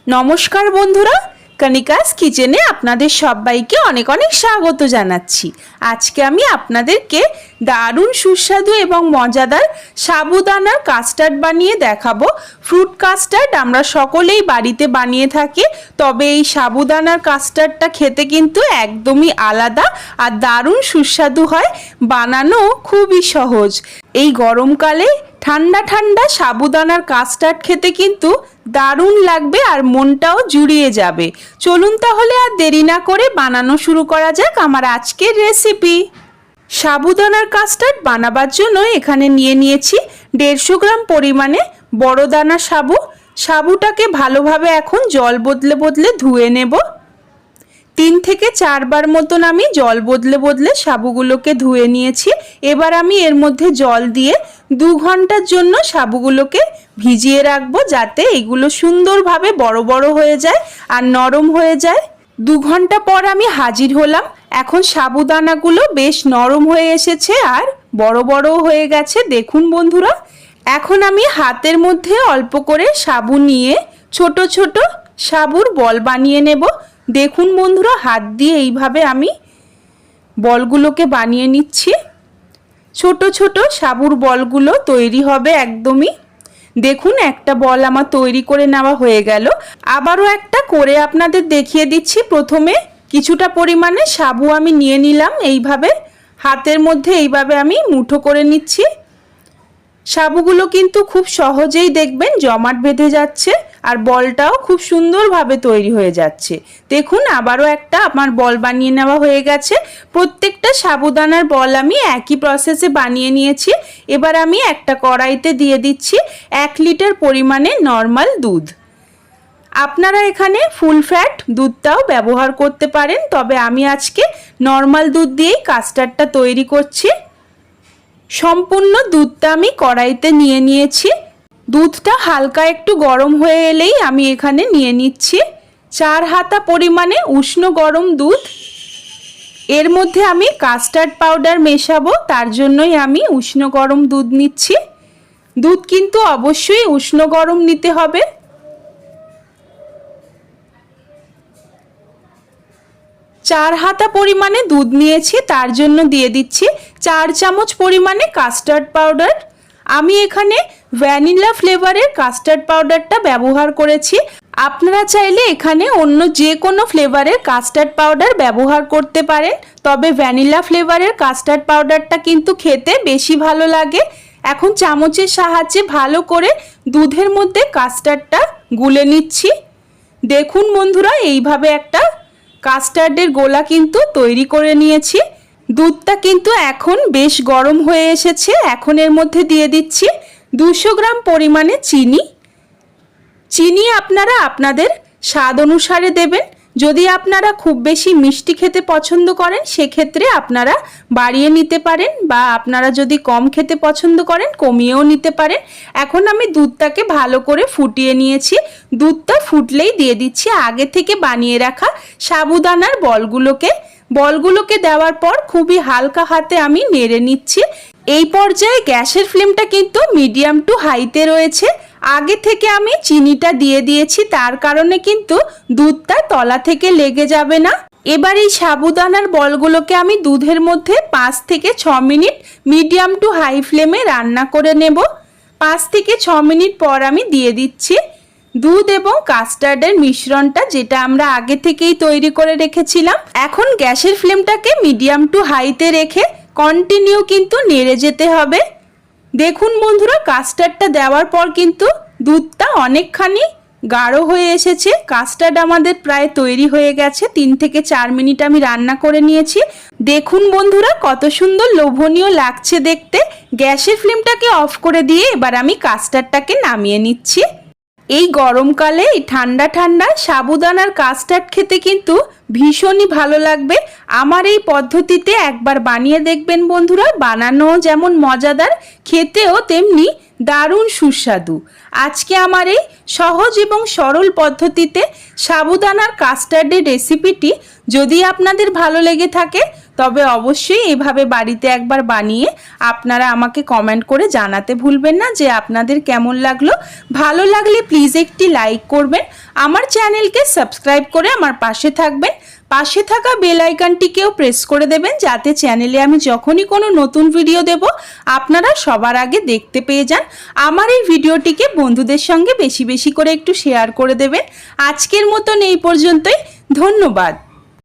নমস্কার বন্ধুরা, কণিকাস কিচেনে আপনাদের সবাইকে অনেক অনেক স্বাগত জানাচ্ছি। আজকে আমি আপনাদেরকে দারুণ সুস্বাদু এবং মজাদার সাবুদানার কাস্টার্ড বানিয়ে দেখাবো। ফ্রুট কাস্টার্ড আমরা সকলেই বাড়িতে বানিয়ে থাকি, তবে এই সাবুদানার কাস্টার্ডটা খেতে কিন্তু একদমই আলাদা আর দারুণ সুস্বাদু হয়, বানানো খুবই সহজ। এই গরমকালে ঠান্ডা ঠান্ডা সাবুদানার কাস্টার্ড খেতে কিন্তু দারুণ লাগবে আর মনটাও জুড়িয়ে যাবে। চলুন তাহলে আর দেরি না করে বানানো শুরু করা যাক আমার আজকের রেসিপি। সাবুদানার কাস্টার্ড বানাবার জন্য এখানে নিয়ে নিয়েছি 150 গ্রাম পরিমাণে বড় দানা সাবু। সাবুটাকে ভালোভাবে এখন জল বদলে বদলে ধুয়ে নেব। 3 থেকে 4 বার মতন আমি জল বদলে বদলে সাবুগুলোকে ধুয়ে নিয়েছি। এবার আমি এর মধ্যে জল দিয়ে 2 ঘন্টার জন্য সাবুগুলোকে ভিজিয়ে রাখবো, যাতে এগুলো সুন্দরভাবে বড় বড় হয়ে যায় আর নরম হয়ে যায়। 2 ঘন্টা পর আমি হাজির হলাম। এখন সাবুদানাগুলো বেশ নরম হয়ে এসেছে আর বড় বড় হয়ে গেছে, দেখুন বন্ধুরা। এখন আমি হাতের মধ্যে অল্প করে সাবু নিয়ে ছোট ছোট সাবুর বল বানিয়ে নেব। দেখুন বন্ধুরা, হাত দিয়ে এইভাবে আমি বলগুলোকে বানিয়ে নিচ্ছি। ছোট ছোট সাবুর বলগুলো তৈরি হবে একদমই। দেখুন, একটা বল আমার তৈরি করে নেওয়া হয়ে গেল। আবারও একটা করে আপনাদের দেখিয়ে দিচ্ছি। প্রথমে কিছুটা পরিমাণে সাবু আমি নিয়ে নিলাম, এইভাবে হাতের মধ্যে এইভাবে আমি মুঠো করে নিচ্ছি। সাবুগুলো কিন্তু খুব সহজেই দেখবেন জমাট বেঁধে যাচ্ছে আর বলটাও খুব সুন্দরভাবে তৈরি হয়ে যাচ্ছে। দেখুন, আবারও একটা আমার বল বানিয়ে নেওয়া হয়ে গেছে। প্রত্যেকটা সাবুদানার বল আমি একই প্রসেসে বানিয়ে নিয়েছি। এবার আমি একটা কড়াইতে দিয়ে দিচ্ছি 1 লিটার পরিমাণে নর্মাল দুধ। আপনারা এখানে ফুল ফ্যাট দুধটাও ব্যবহার করতে পারেন, তবে আমি আজকে নর্মাল দুধ দিয়েই কাস্টার্ডটা তৈরি করছি। সম্পূর্ণ দুধটা আমি কড়াইতে নিয়ে নিয়েছি। দুধটা হালকা একটু গরম হয়ে এলেই আমি এখানে নিয়ে নিচ্ছি 4 হাতা পরিমাণে উষ্ণ গরম দুধ। এর মধ্যে আমি কাস্টার্ড পাউডার মেশাবো, তার জন্যই আমি উষ্ণ গরম দুধ নিচ্ছি। দুধ কিন্তু অবশ্যই উষ্ণ গরম নিতে হবে। চার হাতা পরিমাণে দুধ নিয়েছি, তার জন্য দিয়ে দিচ্ছি 4 চামচ পরিমাণে কাস্টার্ড পাউডার। আমি এখানে ভ্যানিলা ফ্লেভারের কাস্টার্ড পাউডারটা ব্যবহার করেছি। আপনারা চাইলে এখানে অন্য যে কোনো ফ্লেভারের কাস্টার্ড পাউডার ব্যবহার করতে পারেন, তবে ভ্যানিলা ফ্লেভারের কাস্টার্ড পাউডারটা কিন্তু খেতে বেশি ভালো লাগে। এখন চামচের সাহায্যে ভালো করে দুধের মধ্যে কাস্টার্ডটা গুলে নিচ্ছি। দেখুন বন্ধুরা, এইভাবে একটা কাস্টার্ডের গোলা কিন্তু তৈরি করে নিয়েছি। দুধটা কিন্তু এখন বেশ গরম হয়ে এসেছে। এখন এর মধ্যে দিয়ে দিচ্ছি 200 গ্রাম পরিমাণে চিনি। চিনি আপনারা আপনাদের স্বাদ অনুসারে দেবেন। যদি আপনারা খুব বেশি মিষ্টি খেতে পছন্দ করেন, সেক্ষেত্রে আপনারা বাড়িয়ে নিতে পারেন, বা আপনারা যদি কম খেতে পছন্দ করেন কমিয়েও নিতে পারেন। এখন আমি দুধটাকে ভালো করে ফুটিয়ে নিয়েছি। দুধটা ফুটলেই দিয়ে দিচ্ছি আগে থেকে বানিয়ে রাখা সাবুদানার বলগুলোকে দেওয়ার পর খুবই হালকা হাতে আমি নেড়ে নিচ্ছি। এই পর্যায়ে গ্যাসের ফ্লেমটা কিন্তু মিডিয়াম টু হাইতে রয়েছে। আগে থেকে আমি চিনিটা দিয়ে দিয়েছি, তার কারণে কিন্তু দুধটা তলা থেকে লেগে যাবে না। এবার এই সাবুদানার বলগুলোকে আমি দুধের মধ্যে 5 থেকে 6 মিনিট মিডিয়াম টু হাই ফ্লেমে রান্না করে নেব। 5 থেকে 6 মিনিট পর আমি দিয়ে দিচ্ছি দুধ এবং কাস্টার্ডের মিশ্রণটা, যেটা আমরা আগে থেকেই তৈরি করে রেখেছিলাম। এখন গ্যাসের ফ্লেমটাকে মিডিয়াম টু হাইতে রেখে কন্টিনিউ কিন্তু নেড়ে যেতে হবে। দেখুন বন্ধুরা, কাস্টার্ডটা দেওয়ার পর কিন্তু দুধটা অনেকখানি গাঢ় হয়ে এসেছে। কাস্টার্ড আমাদের প্রায় তৈরি হয়ে গেছে। 3 থেকে 4 মিনিট আমি রান্না করে নিয়েছি। দেখুন বন্ধুরা, কত সুন্দর লোভনীয় লাগছে দেখতে। গ্যাসের ফ্লেমটাকে অফ করে দিয়ে এবার আমি কাস্টার্ডটাকে নামিয়ে নিচ্ছি। এই গরমকালে এই ঠান্ডা ঠান্ডা সাবুদানার কাস্টার্ড খেতে কিন্তু ভীষণই ভালো লাগবে। আমার এই পদ্ধতিতে একবার বানিয়ে দেখবেন বন্ধুরা। বানানো যেমন মজাদার, খেতেও তেমনি দারুণ সুস্বাদু। আজকে আমার এই সহজ এবং সরল পদ্ধতিতে সাবুদানার কাস্টার্ডের রেসিপিটি যদি আপনাদের ভালো লেগে থাকে তবে অবশ্যই এভাবে বাড়িতে একবার বানিয়ে আপনারা আমাকে কমেন্ট করে জানাতে ভুলবেন না যে আপনাদের কেমন লাগলো। ভালো লাগলে প্লিজ একটি লাইক করবেন, আমার চ্যানেলকে সাবস্ক্রাইব করে আমার পাশে থাকবেন, পাশে থাকা বেল আইকনটিকেও প্রেস করে দেবেন যাতে চ্যানেলে আমি যখনই কোনো নতুন ভিডিও দেব আপনারা সবার আগে দেখতে পেয়ে যান। আমার এই ভিডিওটিকে বন্ধুদের সঙ্গে বেশি বেশি করে একটু শেয়ার করে দেবেন। আজকের মতন এই পর্যন্তই, ধন্যবাদ।